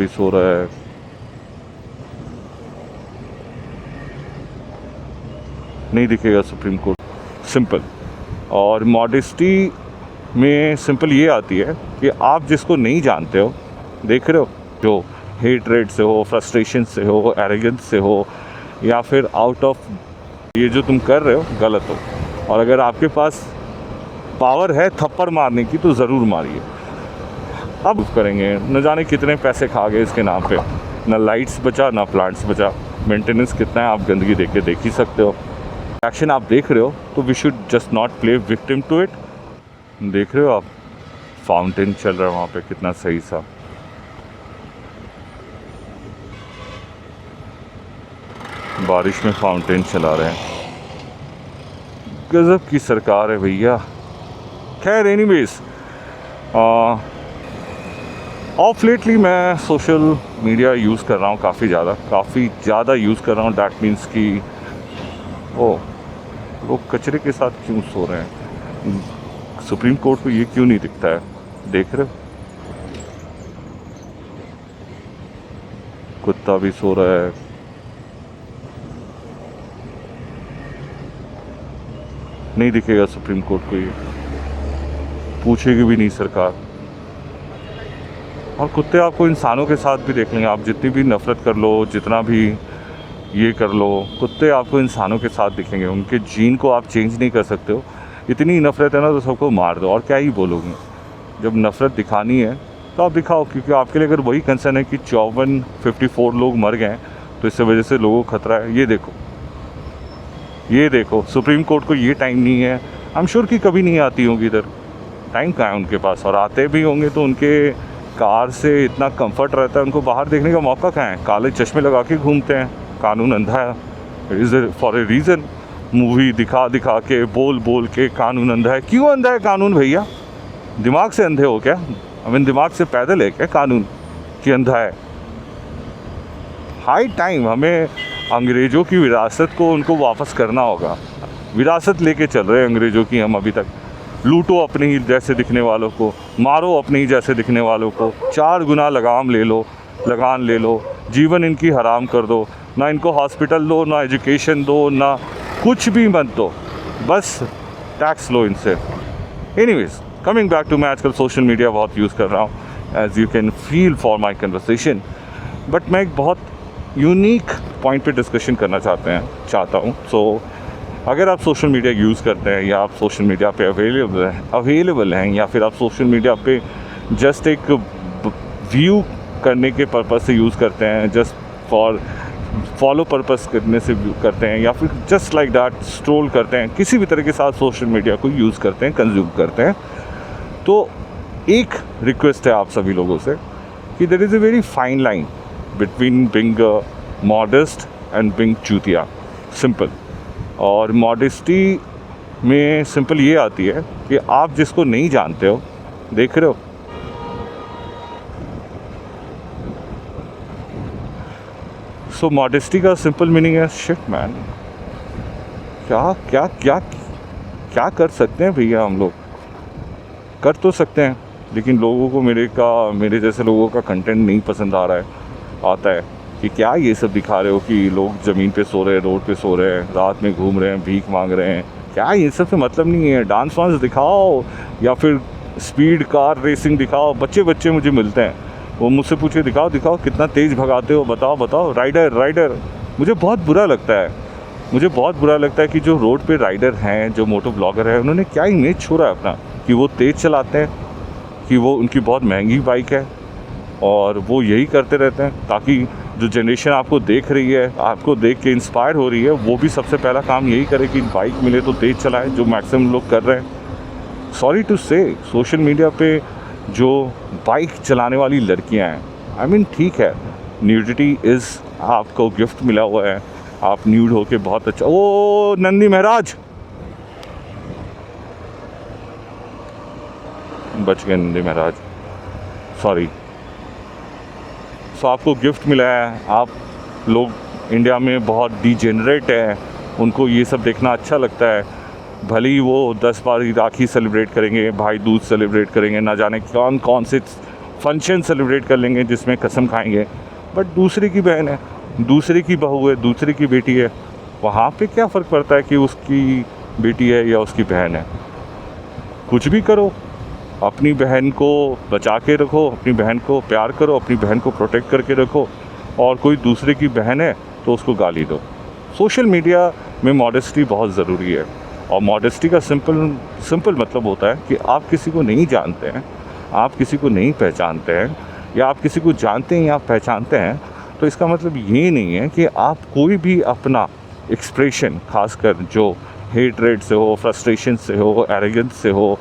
भी सो रहा है। नहीं दिखेगा सुप्रीम कोर्ट। सिंपल। और मॉडेस्टी में सिंपल ये आती है कि आप जिसको नहीं जानते हो, देख रहे हो, जो हेटरेट से हो, फ्रस्ट्रेशन से हो, एरोगेंस से हो, या फिर आउट ऑफ ये जो तुम कर रहे हो गलत हो। और अगर आपके पास पावर है थप्पड़ मारने की तो ज़रूर मारिए। अब करेंगे न जाने कितने पैसे खा गए इसके नाम पे, ना लाइट्स बचा ना प्लांट्स बचा। मेंटेनेंस कितना है आप गंदगी देख के देख ही सकते हो। एक्शन आप देख रहे हो तो we should just not play victim to it. देख रहे हो आप, फाउंटेन चल रहा है वहाँ पे, कितना सही सा। बारिश में फाउंटेन चला रहे हैं, गजब की सरकार है भैया। खैर एनीवेज, ऑफ लेटली मैं सोशल मीडिया यूज़ कर रहा हूँ काफ़ी ज़्यादा यूज़ कर रहा हूँ। डैट मीन्स कि लोग कचरे के साथ क्यों सो रहे हैं? सुप्रीम कोर्ट को ये क्यों नहीं दिखता है? देख रहे हो, कुत्ता भी सो रहा है। नहीं दिखेगा सुप्रीम कोर्ट को, ये पूछेगी भी नहीं सरकार। और कुत्ते आपको इंसानों के साथ भी देख लेंगे, आप जितनी भी नफ़रत कर लो, जितना भी ये कर लो, कुत्ते आपको इंसानों के साथ दिखेंगे। उनके जीन को आप चेंज नहीं कर सकते हो। इतनी नफ़रत है ना तो सबको मार दो, और क्या ही बोलोगे। जब नफ़रत दिखानी है तो आप दिखाओ, क्योंकि आपके लिए अगर वही कंसर्न है कि 54 लोग मर गए तो इससे वजह से लोगों को खतरा है। ये देखो सुप्रीम कोर्ट को ये टाइम नहीं है। आई एम श्योर कि कभी नहीं आती होगी इधर, टाइम कहाँ है उनके पास। और आते भी होंगे तो उनके कार से इतना कंफर्ट रहता है, उनको बाहर देखने का मौका कहाँ है। काले चश्मे लगा के घूमते हैं। कानून अंधा है, is for a reason. Movie दिखा के बोल के कानून अंधा है। क्यों अंधा है कानून भैया? दिमाग से अंधे हो क्या? आई मीन दिमाग से पैदल है क्या कानून कि अंधा है? हाई टाइम हमें अंग्रेज़ों की विरासत को उनको वापस करना होगा। विरासत लेके चल रहे हैं अंग्रेज़ों की हम अभी तक। लूटो अपने ही जैसे दिखने वालों को, मारो अपने ही जैसे दिखने वालों को, 4 गुना लगान ले लो, जीवन इनकी हराम कर दो। ना इनको हॉस्पिटल दो, ना एजुकेशन दो, ना कुछ भी मत दो, बस टैक्स लो इनसे। एनीवेज, कमिंग बैक टू, मैं आजकल सोशल मीडिया बहुत यूज़ कर रहा हूँ, as you can feel for my conversation. But मैं एक बहुत यूनिक पॉइंट पे डिस्कशन करना चाहता हूँ। सो अगर आप सोशल मीडिया यूज़ करते हैं, या आप सोशल मीडिया पे अवेलेबल हैं, या फिर आप सोशल मीडिया पे जस्ट एक व्यू करने के पर्पज़ से यूज़ करते हैं, जस्ट फॉर फॉलो पर्पज़ करने से करते हैं, या फिर जस्ट लाइक दैट स्ट्रोल करते हैं, किसी भी तरह के साथ सोशल मीडिया को यूज़ करते हैं, कंज्यूम करते हैं, तो एक रिक्वेस्ट है आप सभी लोगों से कि there is a very fine line between being modest and being चूतिया। सिंपल। और मॉडेस्टी में सिंपल ये आती है कि आप जिसको नहीं जानते हो, देख रहे हो, सो मॉडेस्टी का सिंपल मीनिंग है शिट मैन। क्या कर सकते हैं भैया? हम लोग कर तो सकते हैं, लेकिन लोगों को मेरे जैसे लोगों का कंटेंट नहीं पसंद आता है कि क्या ये सब दिखा रहे हो कि लोग ज़मीन पे सो रहे हैं, रोड पे सो रहे हैं, रात में घूम रहे हैं, भीख मांग रहे हैं। क्या ये सब से मतलब नहीं है? डांस वांस दिखाओ, या फिर स्पीड कार रेसिंग दिखाओ। बच्चे मुझे मिलते हैं, वो मुझसे पूछे दिखाओ कितना तेज़ भगाते हो, बताओ। राइडर मुझे बहुत बुरा लगता है कि जो रोड पे राइडर हैं, जो मोटो ब्लॉगर हैं, उन्होंने क्या इमेज छोड़ा है अपना, कि वो तेज़ चलाते हैं, कि वो उनकी बहुत महंगी बाइक है, और वो यही करते रहते हैं ताकि जो जनरेशन आपको देख रही है, आपको देख के इंस्पायर हो रही है, वो भी सबसे पहला काम यही करे कि बाइक मिले तो तेज़ चलाए, जो मैक्सिमम लोग कर रहे हैं। सॉरी टू से, सोशल मीडिया पे जो बाइक चलाने वाली लड़कियां हैं, आई मीन ठीक है, न्यूडिटी इज़, आपको गिफ्ट मिला हुआ है, आप न्यूड होके बहुत अच्छा। ओ नंदी महाराज, बच गए नंदी महाराज, सॉरी। सो आपको गिफ्ट मिला है। आप लोग इंडिया में बहुत डिजेनरेट हैं, उनको ये सब देखना अच्छा लगता है। भले ही वो 10 बार राखी सेलिब्रेट करेंगे, भाई दूज सेलिब्रेट करेंगे, ना जाने कौन से फंक्शन सेलिब्रेट कर लेंगे जिसमें कसम खाएंगे, बट दूसरे की बहन है, दूसरे की बहू है, दूसरे की बेटी है, वहाँ पे क्या फ़र्क पड़ता है कि उसकी बेटी है या उसकी बहन है। कुछ भी करो, अपनी बहन को बचा के रखो, अपनी बहन को प्यार करो, अपनी बहन को प्रोटेक्ट करके रखो, और कोई दूसरे की बहन है तो उसको गाली दो। सोशल मीडिया में मॉडेस्टी बहुत ज़रूरी है, और मॉडेस्टी का सिंपल मतलब होता है कि आप किसी को नहीं जानते हैं, आप किसी को नहीं पहचानते हैं, या आप किसी को जानते हैं या आप पहचानते हैं, तो इसका मतलब ये नहीं है कि आप कोई भी अपना एक्सप्रेशन, खासकर जो हेट्रेड से हो, फ्रस्ट्रेशन से हो, एरोगेंस से हो,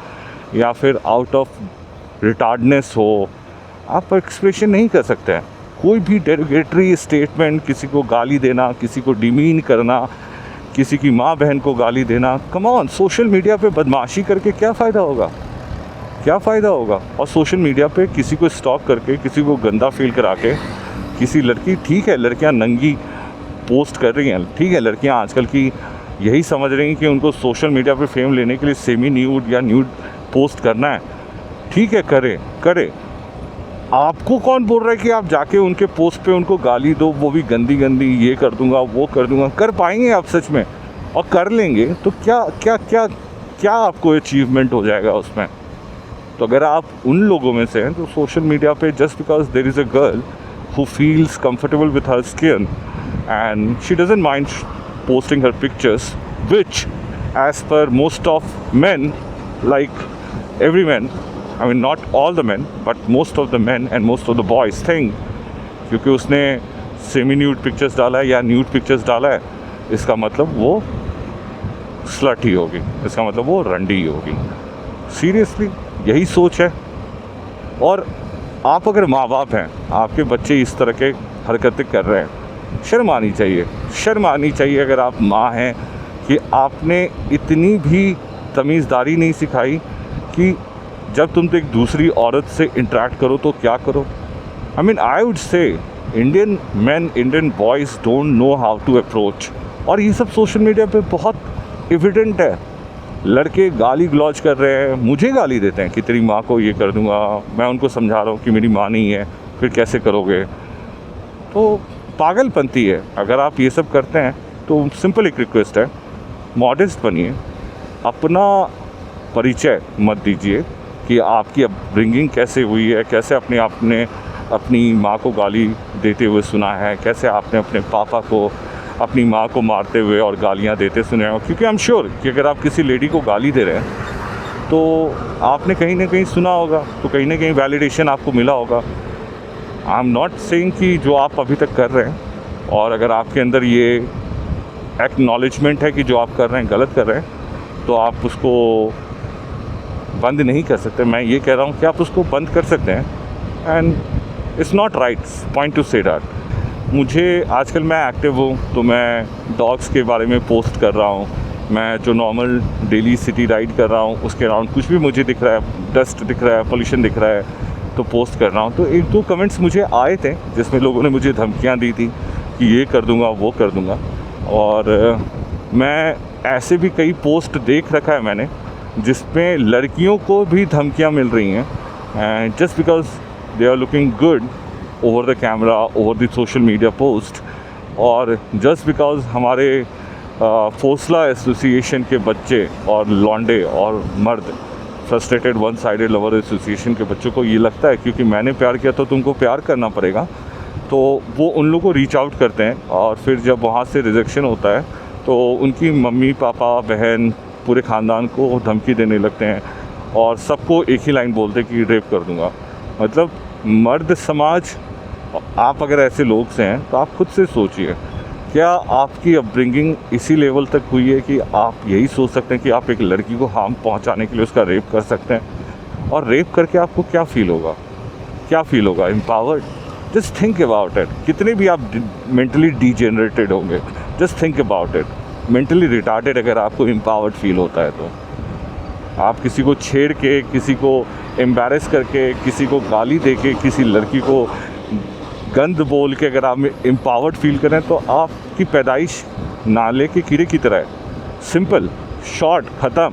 या फिर आउट ऑफ रिटार्डनेस हो, आप एक्सप्रेशन नहीं कर सकते हैं। कोई भी डेरोगेटरी स्टेटमेंट, किसी को गाली देना, किसी को डिमीन करना, किसी की माँ बहन को गाली देना, कम ऑन, सोशल मीडिया पे बदमाशी करके क्या फ़ायदा होगा, क्या फ़ायदा होगा। और सोशल मीडिया पे किसी को स्टॉक करके, किसी को गंदा फील करा के, किसी लड़की, ठीक है लड़कियां नंगी पोस्ट कर रही हैं, ठीक है लड़कियां आजकल की यही समझ रही हैं कि उनको सोशल मीडिया पे फेम लेने के लिए सेमी न्यूड या न्यूड पोस्ट करना है, ठीक है करे। आपको कौन बोल रहा है कि आप जाके उनके पोस्ट पे उनको गाली दो, वो भी गंदी गंदी, ये कर दूंगा वो कर दूंगा। कर पाएंगे आप सच में, और कर लेंगे तो क्या क्या क्या क्या आपको अचीवमेंट हो जाएगा उसमें। तो अगर आप उन लोगों में से हैं तो सोशल मीडिया पे just because there is a girl who feels comfortable with her skin and she doesn't mind posting her pictures, which as per most of men, like every man, I mean not all the men but most of the men and most of the boys think क्योंकि उसने semi nude pictures डाला है या nude pictures डाला है, इसका मतलब वो स्लट ही होगी, इसका मतलब वो रंडी ही होगी। सीरियसली यही सोच है। और आप अगर माँ बाप हैं, आपके बच्चे इस तरह के हरकतें कर रहे हैं, शर्म आनी चाहिए, शर्म आनी चाहिए। अगर आप माँ हैं कि आपने इतनी भी तमीज़दारी नहीं सिखाई कि जब तुम तो एक दूसरी औरत से इंटरेक्ट करो तो क्या करो। I mean I would say Indian man, Indian boys don't know how to approach, और ये सब सोशल मीडिया पे बहुत एविडेंट है। लड़के गाली गलौज कर रहे हैं, मुझे गाली देते हैं कि तेरी माँ को ये कर दूंगा, मैं उनको समझा रहा हूँ कि मेरी माँ नहीं है, फिर कैसे करोगे। तो पागलपंती है। अगर आप ये सब करते हैं तो सिंपल एक रिक्वेस्ट है, मॉडेस्ट बनिए, अपना परिचय मत दीजिए कि आपकी अपब्रिंगिंग कैसे हुई है, कैसे आपने अपनी माँ को गाली देते हुए सुना है, कैसे आपने अपने पापा को, अपनी माँ को मारते हुए और गालियाँ देते सुने हो। क्योंकि आई एम श्योर कि अगर आप किसी लेडी को गाली दे रहे हैं तो आपने कहीं ना कहीं सुना होगा, तो कहीं ना कहीं वैलिडेशन आपको मिला होगा। आई एम नॉट सेइंग कि जो आप अभी तक कर रहे हैं, और अगर आपके अंदर ये एक्नॉलेजमेंट है कि जो आप कर रहे हैं गलत कर रहे हैं, तो आप उसको बंद नहीं कर सकते। मैं ये कह रहा हूँ कि आप उसको बंद कर सकते हैं, and it's not right point two say that. मुझे आजकल मैं एक्टिव हूँ तो मैं डॉग्स के बारे में पोस्ट कर रहा हूँ, मैं जो नॉर्मल डेली सिटी राइड कर रहा हूँ उसके अराउंड कुछ भी मुझे दिख रहा है, डस्ट दिख रहा है, पोल्यूशन दिख रहा है, तो पोस्ट कर रहा हूँ। तो एक दो कमेंट्स मुझे आए थे जिसमें लोगों ने मुझे धमकियाँ दी थी कि ये कर दूँगा वो कर दूँगा, और मैं ऐसे भी कई पोस्ट देख रखा है मैंने जिसमें लड़कियों को भी धमकियाँ मिल रही हैं just because they are looking good over the camera, over the social media post, और जस्ट बिकॉज हमारे फोसला एसोसिएशन के बच्चे और लौंडे और मर्द, frustrated one sided lover association के बच्चों को ये लगता है क्योंकि मैंने प्यार किया तो तुमको प्यार करना पड़ेगा, तो वो उन लोगों को रीच आउट करते हैं, और फिर जब वहाँ से रिजेक्शन होता है तो उनकी मम्मी पापा बहन पूरे ख़ानदान को धमकी देने लगते हैं, और सबको एक ही लाइन बोलते कि रेप कर दूँगा। मतलब मर्द समाज, आप अगर ऐसे लोग से हैं तो आप खुद से सोचिए, क्या आपकी अपब्रिंगिंग इसी लेवल तक हुई है कि आप यही सोच सकते हैं कि आप एक लड़की को हार्म पहुंचाने के लिए उसका रेप कर सकते हैं? और रेप करके आपको क्या फ़ील होगा, क्या फ़ील होगा? Empowered? Just think about it. कितने भी आप मेंटली डीजेनरेटेड होंगे, just think about it. Mentally retarded अगर आपको एम्पावर्ड फील होता है तो आप किसी को छेड़ के, किसी को एम्बैरेस करके, किसी को गाली दे के, किसी लड़की को गंद बोल के अगर आप एम्पावर्ड फील करें तो आपकी पैदाइश नाले के कीड़े की तरह है। सिंपल, शॉर्ट, ख़त्म।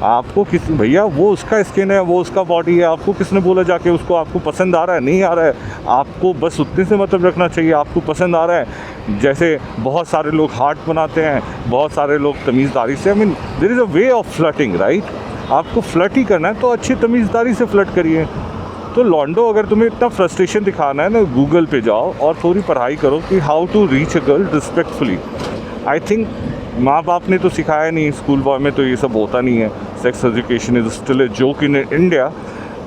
आपको किस भैया वो उसका स्किन है, वो उसका बॉडी है, आपको किसने बोला जाके उसको आपको पसंद आ रहा है नहीं आ रहा है? आपको बस उतने से मतलब रखना चाहिए, आपको पसंद आ रहा है। जैसे बहुत सारे लोग हार्ट बनाते हैं, बहुत सारे लोग तमीज़दारी से, I mean there is a way of flirting, right? आपको फ्लर्ट ही करना है तो अच्छी तमीज़दारी से फ्लर्ट करिए। तो लॉन्डो, अगर तुम्हें इतना फ्रस्ट्रेशन दिखाना है ना, गूगल पे जाओ और थोड़ी पढ़ाई करो कि how to reach a girl respectfully. I think माँ बाप ने तो सिखाया नहीं, स्कूल बॉय में तो ये सब होता नहीं है। Sex education is still a joke in India.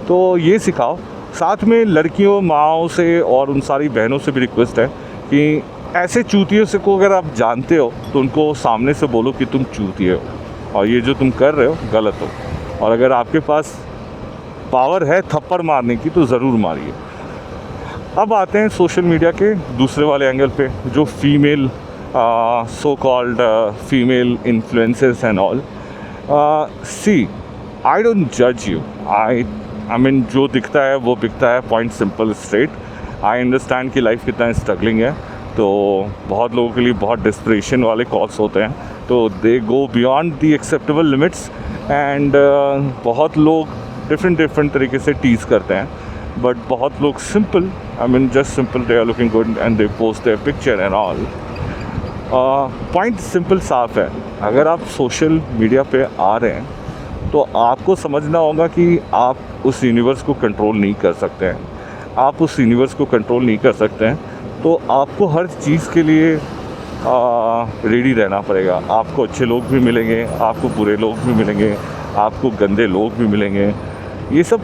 तो ये सिखाओ। साथ में लड़कियों, माँओं से और उन सारी बहनों से भी रिक्वेस्ट है कि ऐसे चूतियों से को अगर आप जानते हो तो उनको सामने से बोलो कि तुम चूतिए हो और ये जो तुम कर रहे हो गलत हो। और अगर आपके पास पावर है थप्पड़ मारने की तो ज़रूर मारिए। अब आते हैं सोशल मीडिया के दूसरे वाले एंगल पे, जो female so called female influencers and all. See, I don't जज यू। आई मीन जो दिखता है वो बिकता है, point simple straight. I understand कि लाइफ कितना स्ट्रगलिंग है, तो बहुत लोगों के लिए बहुत डिस्परेशन वाले कॉल्स होते हैं, तो they go beyond the acceptable limits and बहुत लोग डिफरेंट तरीके से टीज़ करते हैं। बट बहुत लोग simple, I mean just simple, they are looking good and they post their picture and all. Point simple साफ है, अगर आप सोशल मीडिया पे आ रहे हैं तो आपको समझना होगा कि आप उस यूनिवर्स को कंट्रोल नहीं कर सकते हैं। आप उस यूनिवर्स को कंट्रोल नहीं कर सकते हैं तो आपको हर चीज़ के लिए रेडी रहना पड़ेगा। आपको अच्छे लोग भी मिलेंगे, आपको बुरे लोग भी मिलेंगे, आपको गंदे लोग भी मिलेंगे। ये सब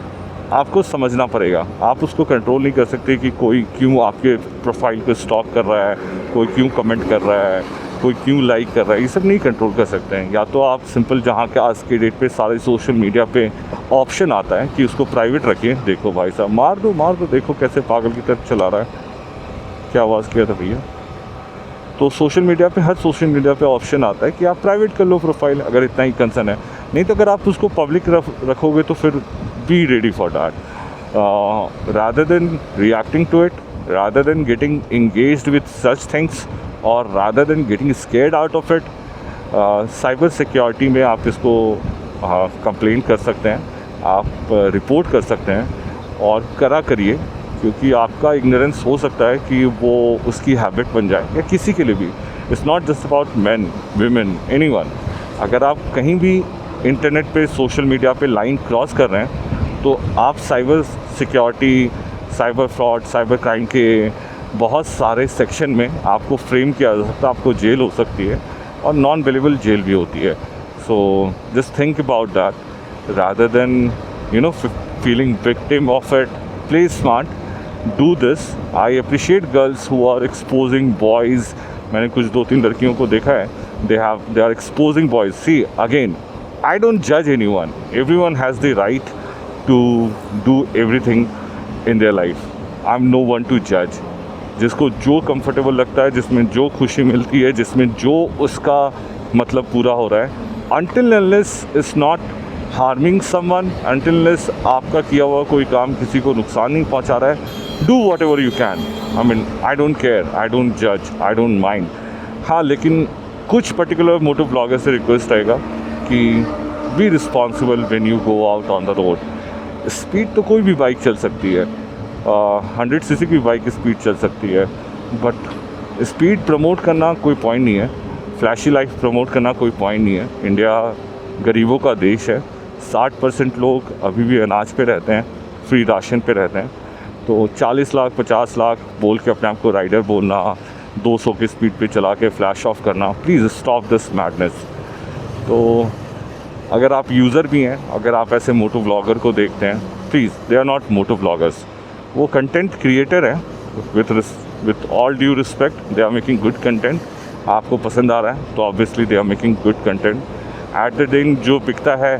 आपको समझना पड़ेगा। आप उसको कंट्रोल नहीं कर सकते कि कोई क्यों आपके प्रोफाइल को स्टॉक कर रहा है, कोई क्यों कमेंट कर रहा है, कोई क्यों लाइक कर रहा है, ये सब नहीं कंट्रोल कर सकते हैं। या तो आप सिंपल, जहाँ के आज के डेट पे सारे सोशल मीडिया पे ऑप्शन आता है कि उसको प्राइवेट रखिए। देखो भाई साहब, मार दो, देखो कैसे पागल की तरफ चला रहा है। क्या आवाज़ किया था भैया? तो सोशल मीडिया पे, हर सोशल मीडिया पे ऑप्शन आता है कि आप प्राइवेट कर लो प्रोफाइल, अगर इतना ही कंसर्न है। नहीं तो अगर आप उसको पब्लिक रखोगे तो फिर be ready for that. Rather than reacting to it, rather than getting engaged with such things और rather than getting scared out of it, cyber security में आप इसको कंप्लेन कर सकते हैं, आप रिपोर्ट कर सकते हैं और करिए, क्योंकि आपका इग्नोरेंस हो सकता है कि वो उसकी हैबिट बन जाए, या किसी के लिए भी। It's not just about man, women, anyone. अगर आप कहीं भी इंटरनेट पे, सोशल मीडिया पे लाइन क्रॉस कर रहे हैं तो आप cyber security, cyber fraud, cyber crime के बहुत सारे सेक्शन में आपको फ्रेम किया जा सकता है, आपको जेल हो सकती है और नॉन बेलेबल जेल भी होती है। So just think about that rather than feeling victim of it. Play smart, do this. I appreciate girls who are exposing boys. मैंने कुछ 2-3 लड़कियों को देखा है, they are exposing boys. See again, I don't judge anyone. Everyone has the right to do everything in their life. I'm no one to judge. जिसको जो comfortable लगता है, जिसमें जो खुशी मिलती है, जिसमें जो उसका मतलब पूरा हो रहा है, until unless it's not harming someone, until unless आपका किया हुआ कोई काम किसी को नुकसान नहीं पहुंचा रहा है, do whatever you can. I mean, I don't care, I don't judge, I don't mind. हाँ, लेकिन कुछ पर्टिकुलर मोटो ब्लॉगर से रिक्वेस्ट रहेगा कि be responsible when you go out on the road. Speed तो कोई भी बाइक चल सकती है, 100 सीसी की बाइक स्पीड चल सकती है, बट स्पीड प्रमोट करना कोई पॉइंट नहीं है, फ्लैशी लाइफ प्रमोट करना कोई पॉइंट नहीं है। इंडिया गरीबों का देश है, 60% लोग अभी भी अनाज पे रहते हैं, फ्री राशन पे रहते हैं। तो 40 लाख 50 लाख बोल के अपने आप को राइडर बोलना, 200 की स्पीड पे चला के फ्लैश ऑफ करना, प्लीज़ स्टॉप दिस मैडनेस। तो अगर आप यूज़र भी हैं, अगर आप ऐसे मोटो व्लॉगर को देखते हैं, please, they are not moto vloggers, वो कंटेंट क्रिएटर हैं। With all due respect, they are making good content. आपको पसंद आ रहा है तो obviously they are making good content. At the दिन जो बिकता है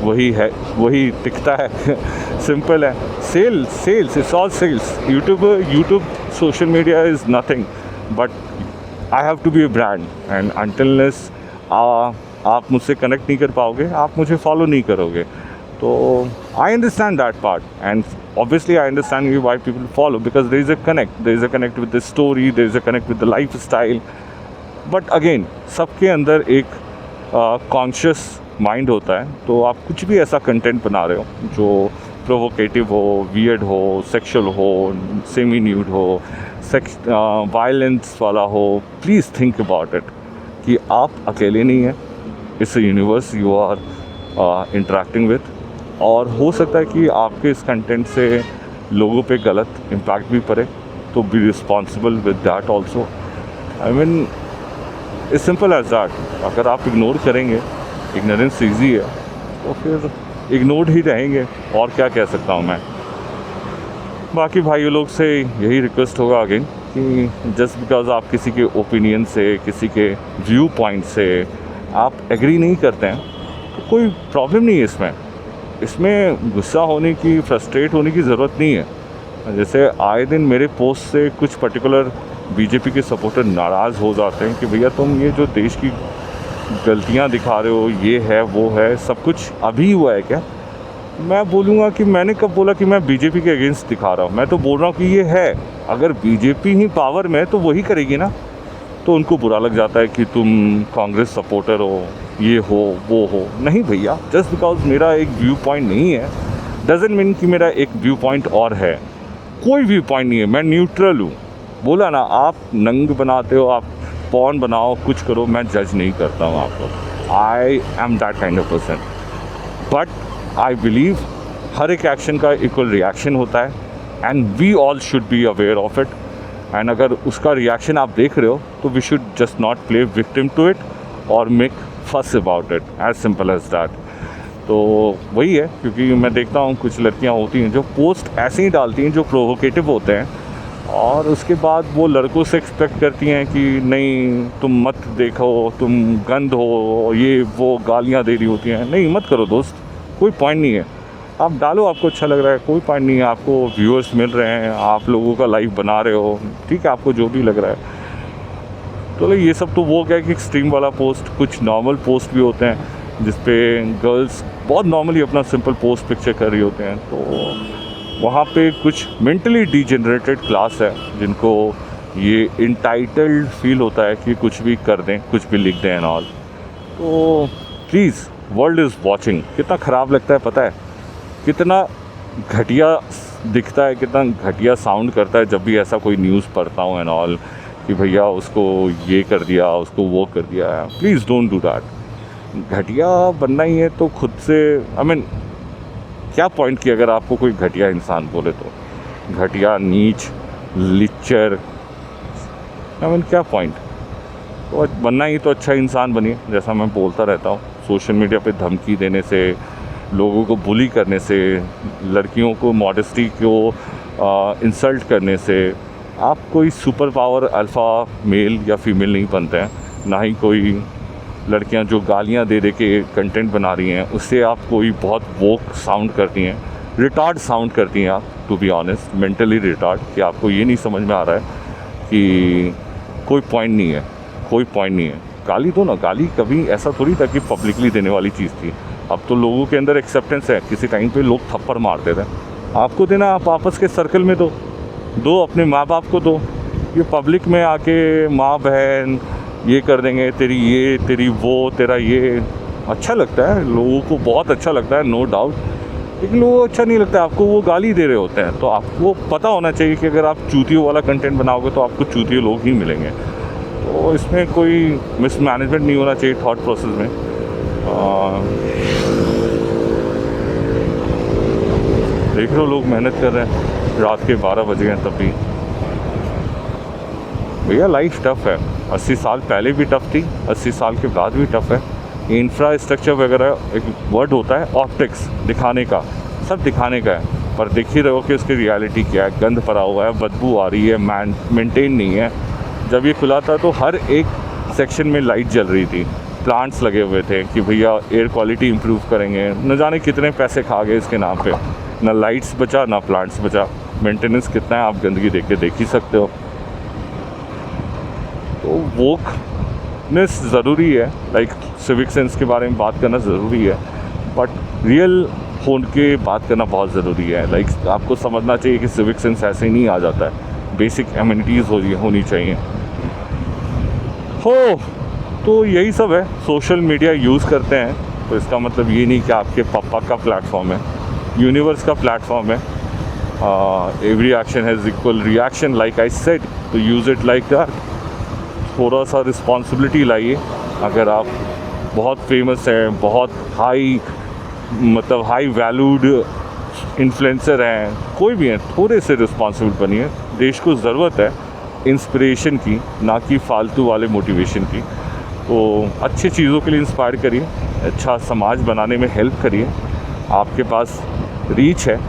वही टिकता है। सिंपल है। Sales, it's all sales. YouTube social media is nothing but I have to be a brand, and until आप मुझसे कनेक्ट नहीं कर पाओगे, आप मुझे फॉलो नहीं करोगे। तो I understand that part, and obviously I understand why people follow, because there is a connect with the story, there is a connect with the lifestyle. But again, सबके अंदर एक कॉन्शियस माइंड होता है तो आप कुछ भी ऐसा कंटेंट बना रहे हो जो प्रोवोकेटिव हो, वियर्ड हो, सेक्सुअल हो, सेमी न्यूड हो, वायलेंस वाला हो, प्लीज़ थिंक अबाउट इट कि आप अकेले नहीं हैं, it's a universe you are interacting with, और हो सकता है कि आपके इस कंटेंट से लोगों पे गलत इम्पैक्ट भी पड़े, तो be responsible with that also. I mean it's simple as that. अगर आप इग्नोर करेंगे, इग्नोरेंस ईजी है, तो फिर इग्नोर्ड ही रहेंगे, और क्या कह सकता हूँ मैं। बाकी भाइयों लोग से यही रिक्वेस्ट होगा अगेन कि जस्ट बिकॉज आप किसी के ओपिनियन से, किसी के व्यू पॉइंट से आप एग्री नहीं करते हैं तो कोई प्रॉब्लम नहीं है इसमें गुस्सा होने की, फ्रस्ट्रेट होने की ज़रूरत नहीं है। जैसे आए दिन मेरे पोस्ट से कुछ पर्टिकुलर बीजेपी के सपोर्टर नाराज़ हो जाते हैं कि भैया तुम ये जो देश की गलतियां दिखा रहे हो, ये है वो है, सब कुछ अभी हुआ है क्या? मैं बोलूँगा कि मैंने कब बोला कि मैं बीजेपी के अगेंस्ट दिखा रहा हूँ? मैं तो बोल रहा हूँ कि ये है, अगर बीजेपी ही पावर में है तो वही करेगी ना। तो उनको बुरा लग जाता है कि तुम कांग्रेस सपोर्टर हो, ये हो वो हो। नहीं भैया, जस्ट बिकॉज मेरा एक व्यू पॉइंट नहीं है डजंट मीन कि मेरा एक व्यू पॉइंट और है। कोई व्यू पॉइंट नहीं है, मैं न्यूट्रल हूँ। बोला ना, आप नंग बनाते हो, आप पॉर्न बनाओ, कुछ करो, मैं जज नहीं करता हूँ आपको। I am that kind of person, but I believe हर एक एक्शन का इक्वल रिएक्शन होता है and we all should be aware of it. And अगर उसका रिएक्शन आप देख रहे हो तो we should just not play victim to it और make fuss about it, as simple as that. तो वही है, क्योंकि मैं देखता हूँ कुछ लड़कियाँ होती हैं जो पोस्ट ऐसे ही डालती हैं जो प्रोवोकेटिव होते हैं, और उसके बाद वो लड़कों से एक्सपेक्ट करती हैं कि नहीं तुम मत देखो, तुम गंद हो, ये वो गालियाँ दे रही होती हैं। नहीं, मत करो दोस्त, कोई पॉइंट नहीं है। आप डालो, आपको अच्छा लग रहा है, कोई पॉइंट नहीं है। आपको व्यूअर्स मिल रहे हैं, आप लोगों का लाइफ बना रहे हो, ठीक है, आपको जो भी लग रहा है। तो ये सब तो वो क्या कि एक्सट्रीम वाला पोस्ट, कुछ नॉर्मल पोस्ट भी होते हैं जिस पे गर्ल्स बहुत नॉर्मली अपना सिंपल पोस्ट पिक्चर कर रही होते हैं, तो वहाँ पे कुछ मेंटली डिजेनरेटेड क्लास है जिनको ये इंटाइटल्ड फील होता है कि कुछ भी कर दें, कुछ भी लिख दें एंड ऑल। तो प्लीज़, वर्ल्ड इज़ वॉचिंग। कितना ख़राब लगता है पता है, कितना घटिया दिखता है, कितना घटिया साउंड करता है जब भी ऐसा कोई न्यूज़ पढ़ता हूँ एंड ऑल कि भैया उसको ये कर दिया, उसको वो कर दिया। Please don't do that. घटिया बनना ही है तो खुद से, आई मीन क्या पॉइंट की अगर आपको कोई घटिया इंसान बोले तो, घटिया, नीच, लिच्चर, आई मीन क्या पॉइंट? तो बनना ही तो अच्छा इंसान बनिए। जैसा मैं बोलता रहता हूँ, सोशल मीडिया पे धमकी देने से, लोगों को बुली करने से, लड़कियों को मॉडेस्टी को इंसल्ट करने से आप कोई सुपर पावर अल्फ़ा मेल या फीमेल नहीं बनते हैं। ना ही कोई लड़कियां जो गालियां दे दे के कंटेंट बना रही हैं उससे आप कोई बहुत वोक साउंड करती हैं, रिटार्ड साउंड करती हैं आप, to be honest, mentally retard, कि आपको ये नहीं समझ में आ रहा है कि कोई पॉइंट नहीं है, कोई पॉइंट नहीं है। गाली दो ना, गाली कभी ऐसा थोड़ी था कि पब्लिकली देने वाली चीज़ थी। अब तो लोगों के अंदर एक्सेप्टेंस है। किसी टाइम पे लोग थप्पड़ मारते थे, आपको देना, आप आपस के सर्कल में दो, अपने माँ बाप को दो। ये पब्लिक में आके माँ बहन ये कर देंगे, तेरी ये, तेरी वो, तेरा ये, अच्छा लगता है लोगों को, बहुत अच्छा लगता है, नो डाउट, लेकिन वो अच्छा नहीं लगता है आपको। वो गाली दे रहे होते हैं, तो आपको पता होना चाहिए कि अगर आप चूतियों वाला कंटेंट बनाओगे तो आपको चूतियों लोग ही मिलेंगे। तो इसमें कोई मिसमैनेजमेंट नहीं होना चाहिए थॉट प्रोसेस में। देख रहे हो लोग मेहनत कर रहे हैं, रात के 12 बजे हैं तब भी। भैया लाइफ टफ़ है, 80 साल पहले भी टफ़ थी, 80 साल के बाद भी टफ़ है। इंफ्रास्ट्रक्चर वगैरह, एक वर्ड होता है ऑप्टिक्स, दिखाने का, सब दिखाने का है, पर देख ही रहे हो कि उसकी रियलिटी क्या है। गंद भरा हुआ है, बदबू आ रही है, मेंटेन नहीं है। जब ये खुला था तो हर एक सेक्शन में लाइट जल रही थी, प्लांट्स लगे हुए थे कि भैया एयर क्वालिटी इम्प्रूव करेंगे। न जाने कितने पैसे खा गए इसके नाम पे, ना लाइट्स बचा ना प्लांट्स बचा। मेंटेनेंस कितना है आप गंदगी देख ही सकते हो। तो वोकनेस ज़रूरी है, लाइक सिविक सेंस के बारे में बात करना ज़रूरी है, बट रियल होन के बात करना बहुत ज़रूरी है। लाइक आपको समझना चाहिए कि सिविक सेंस ऐसे ही नहीं आ जाता है, बेसिक एमिनिटीज़ होनी चाहिए। तो यही सब है। सोशल मीडिया यूज़ करते हैं तो इसका मतलब ये नहीं कि आपके पापा का प्लेटफॉर्म है, यूनिवर्स का प्लेटफॉर्म है। Every action has equal reaction, like I said, तो यूज़ इट लाइक दैट। थोड़ा सा रिस्पॉन्सिबिलिटी लाइए। अगर आप बहुत फेमस हैं, बहुत हाई वैल्यूड इन्फ्लुएंसर हैं, कोई भी हैं, थोड़े से रिस्पॉन्सिबल बनिए। देश को ज़रूरत है इंस्पिरेशन की, ना कि फालतू वाले मोटिवेशन की। तो अच्छी चीज़ों के लिए इंस्पायर करिए, अच्छा समाज बनाने में हेल्प करिए। आपके पास रीच है,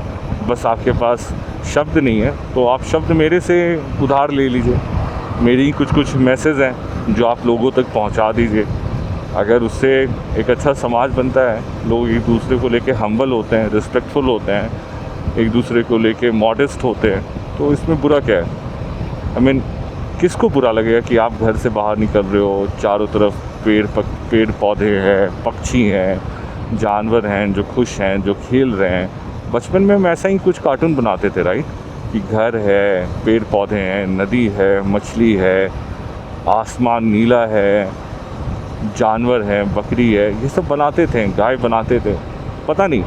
बस आपके पास शब्द नहीं है, तो आप शब्द मेरे से उधार ले लीजिए। मेरी कुछ मैसेज हैं जो आप लोगों तक पहुंचा दीजिए। अगर उससे एक अच्छा समाज बनता है, लोग एक दूसरे को लेके हम्बल होते हैं, रिस्पेक्टफुल होते हैं, एक दूसरे को लेके मॉडेस्ट होते हैं, तो इसमें बुरा क्या है? आई मीन, किसको बुरा लगेगा कि आप घर से बाहर निकल रहे हो, चारों तरफ पेड़ पौधे हैं, पक्षी हैं, जानवर हैं जो खुश हैं, जो खेल रहे हैं। बचपन में हम ऐसा ही कुछ कार्टून बनाते थे, राइट, कि घर है, पेड़ पौधे हैं, नदी है, मछली है, आसमान नीला है, जानवर हैं, बकरी है, ये सब बनाते थे, गाय बनाते थे। पता नहीं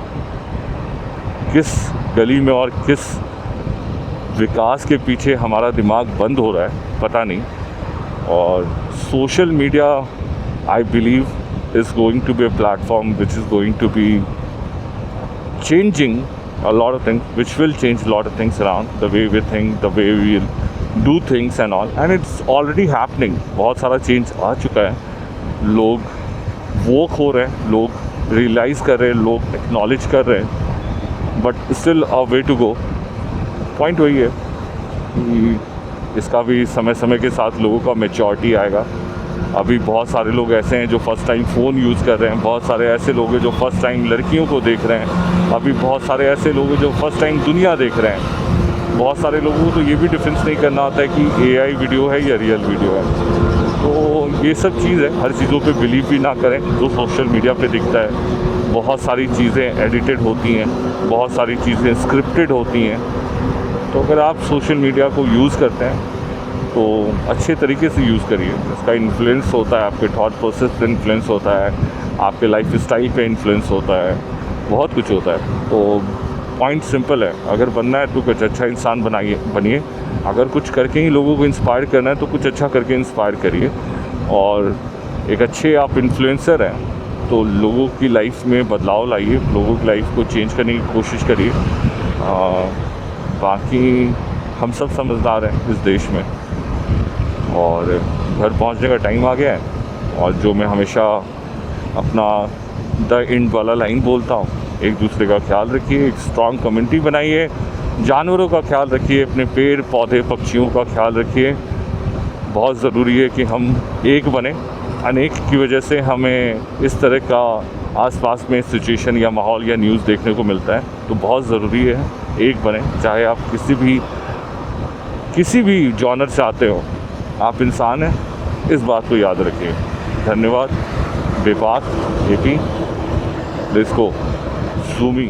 किस गली में और किस विकास के पीछे हमारा दिमाग बंद हो रहा है, पता नहीं। और social media, I believe, is going to be a platform which is going to be changing a lot of things, which will change a lot of things around the way we think, the way we do things and all, and it's already happening. बहुत सारा change आ चुका है, लोग वोक हो रहे हैं, लोग realise कर रहे हैं, लोग एक्नॉलेज कर रहे हैं, but still a way to go. Point वही है कि इसका भी समय समय के साथ लोगों का मैच्योरिटी आएगा। अभी बहुत सारे लोग ऐसे हैं जो फ़र्स्ट टाइम फ़ोन यूज़ कर रहे हैं, बहुत सारे ऐसे लोग हैं जो फ़र्स्ट टाइम लड़कियों को देख रहे हैं, अभी बहुत सारे ऐसे लोग हैं जो फ़र्स्ट टाइम दुनिया देख रहे हैं। बहुत सारे लोगों को तो ये भी डिफरेंस नहीं करना आता है कि AI वीडियो है या रियल वीडियो है। तो ये सब चीज़ है, हर चीज़ों पे बिलीव भी ना करें जो सोशल मीडिया पे दिखता है। बहुत सारी चीज़ें एडिटेड होती हैं, बहुत सारी चीज़ें स्क्रिप्टेड होती हैं। तो अगर आप सोशल मीडिया को यूज़ करते हैं तो अच्छे तरीके से यूज़ करिए। इसका इन्फ्लुएंस होता है, आपके थॉट प्रोसेस पे इन्फ्लुएंस होता है, आपके लाइफ स्टाइल पे इन्फ्लुएंस होता है, बहुत कुछ होता है। तो पॉइंट सिंपल है, अगर बनना है तो कुछ अच्छा इंसान बनिए। अगर कुछ करके ही लोगों को इंस्पायर करना है तो कुछ अच्छा करके इंस्पायर करिए। और एक अच्छे आप इन्फ्लुएंसर हैं तो लोगों की लाइफ में बदलाव लाइए, लोगों की लाइफ को चेंज करने की कोशिश करिए। बाकी हम सब समझदार हैं इस देश में, और घर पहुंचने का टाइम आ गया है। और जो मैं हमेशा अपना द एंड वाला लाइन बोलता हूँ, एक दूसरे का ख्याल रखिए, एक स्ट्रॉन्ग कम्युनिटी बनाइए, जानवरों का ख्याल रखिए, अपने पेड़ पौधे पक्षियों का ख्याल रखिए। बहुत ज़रूरी है कि हम एक बने। अनेक की वजह से हमें इस तरह का आसपास में सिचुएशन या माहौल या न्यूज़ देखने को मिलता है, तो बहुत ज़रूरी है एक बने। चाहे आप किसी भी जॉनर से आते हो, आप इंसान हैं, इस बात को याद रखिए। धन्यवाद। बेपाक, एपी, लेट्स गो, सूमी।